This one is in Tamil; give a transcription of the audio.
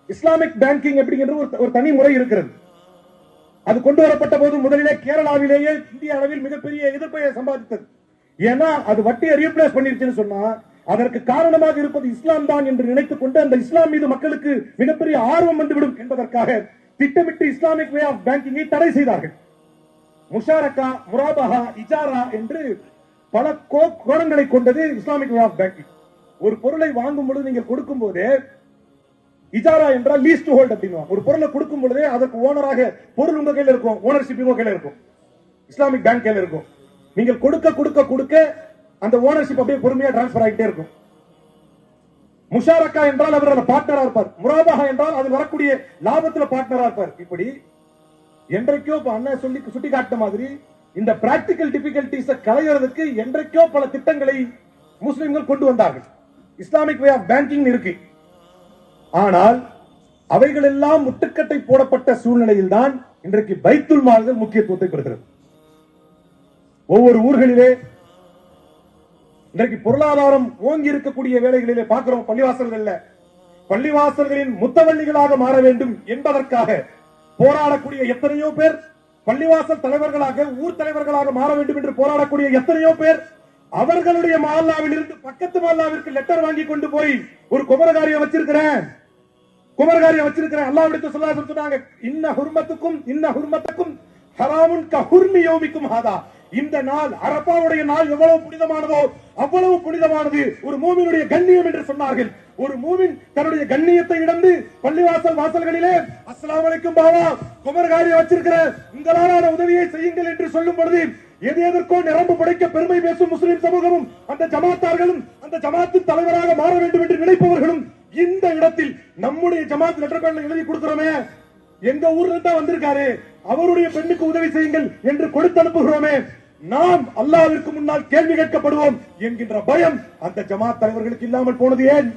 இஸ்லாமிக் பேங்கிங் அப்படிங்கிற ஒரு தனி முறை இருக்கிறது. அது கொண்டு வரப்பட்ட போது முதலிலே கேரளாவிலேயே இந்திய அளவில் மிகப்பெரிய எதிர்ப்பை சம்பாதித்தது. ஏன்னா அது வட்டியை ரீப்ளேஸ் பண்ணிருச்சுன்னு சொன்னா அதற்கு காரணமாக இருப்பது இஸ்லாம் தான் என்று நினைத்துக் கொண்டு அந்த இஸ்லாம் மீது மக்களுக்கு மிகப்பெரிய ஆர்வம் வந்துவிடும் என்பதற்காக திட்டமிட்டு இஸ்லாமிக் வே ஆஃப் பேங்கிங்கை தடை செய்தார்கள். முஷாரக்கா, முராபஹா, இஜாரா என்று பல கோணங்களை கொண்டது இஸ்லாமிக் வே ஆஃப் பேங்கிங். ஒரு பொருளை வாங்கும் பொழுது நீங்கள் கொடுக்கும் போதே இஜாரா என்றால் லீஸ் டு ஹோல்ட் அப்படின்னு ஒரு பொருளை கொடுக்கும் பொழுதே அதற்கு ஓனராக பொருள் உங்க கையில இருக்கும், ஓனர்ஷிப் உங்க கையில இருக்கும், இஸ்லாமிக் பேங்க் கையில இருக்கும். நீங்கள் கொடுக்க கொடுக்க கொடுக்க அந்த ஓனர்ஷிப் அப்படியே பொறுமையா டிரான்ஸ்பர் ஆகிட்டே இருக்கும். முஷாரக்கா என்றால் அவர் பார்ட்னரா இருப்பார், முராபஹா என்றால் அதில் வரக்கூடிய லாபத்துல பார்ட்னரா இருப்பார். இப்படி என்றைக்கோ அண்ணன் சொல்லி சுட்டி காட்ட மாதிரி இந்த பிராக்டிகல் டிபிகல்டிஸ் களையறதுக்கு என்றைக்கோ பல திட்டங்களை முஸ்லிம்கள் கொண்டு வந்தார்கள். இஸ்லாமிக் வே ஆஃப் பேங்கிங் இருக்கு. ஆனால் அவைகள் எல்லாம் முட்டுக்கட்டை போடப்பட்ட சூழ்நிலையில் தான் இன்றைக்கு பைத்துல் மால்கள் முக்கியத்துவத்தை பெறுகிறது. ஒவ்வொரு ஊர்களிலே இன்றைக்கு பொருளாதாரம் ஓங்கி இருக்கக்கூடிய வேலைகளிலே பார்க்கிறோம். பள்ளிவாசல்களின் முத்தவள்ளிகளாக மாற வேண்டும் என்பதற்காக போராடக்கூடிய எத்தனையோ பேர், பள்ளிவாசல் தலைவர்களாக, ஊர் தலைவர்களாக மாற வேண்டும் என்று போராடக்கூடிய எத்தனையோ பேர் அவர்களுடைய மஹல்லாவில் இருந்து பக்கத்து மஹல்லாவிற்கு லெட்டர் வாங்கி கொண்டு போய் ஒரு குமரகாரியம் வச்சிருக்கிறேன் அல்லாஹ்விடத்தில் ஸல்லல்லாஹு சொன்னாங்க, இன்ன ஹுர்மத்துக்கும் ஹராமுன் கஹுர்மி யௌமிக்கும் ஹாதா. இந்த நாள் அரபாவுடைய நாள் எவ்வளவு புனிதமானதோ அவ்வளவு புனிதமானது ஒரு மூமினுடைய கண்ணியம் என்று சொன்னார்கள். ஒரு மூமின் தன்னுடைய கண்ணியத்தை இழந்து பள்ளிவாசல் வாசல்களிலே அஸ்ஸலாமு அலைக்கும் பாவா குமரகாரியம் வச்சிருக்கிறேன், உங்களாலான உதவியை செய்யுங்கள் என்று சொல்லும் பொழுது எதற்கோ நிரம்பு படைக்க பெருமை பேசும் முஸ்லிம் சமூகமும் அந்த ஜமாத்தார்களும் அந்த ஜமாத்தின் தலைவராக மாற வேண்டும் என்று நினைப்பவர்களும் இந்த இடத்தில் நம்முடைய ஜமாத் லெட்டர் பேட்ல எழுதி கொடுக்கிறோமே, எங்க ஊர்ல தான் வந்திருக்காரு, அவருடைய பெண்ணுக்கு உதவி செய்யுங்கள் என்று கொடுத்து அனுப்புகிறோமே, நாம் அல்லாஹ்விற்கு முன்னால் கேள்வி கேட்கப்படுவோம் என்கின்ற பயம் அந்த ஜமாத் தலைவர்களுக்கு இல்லாமல் போனது ஏன்?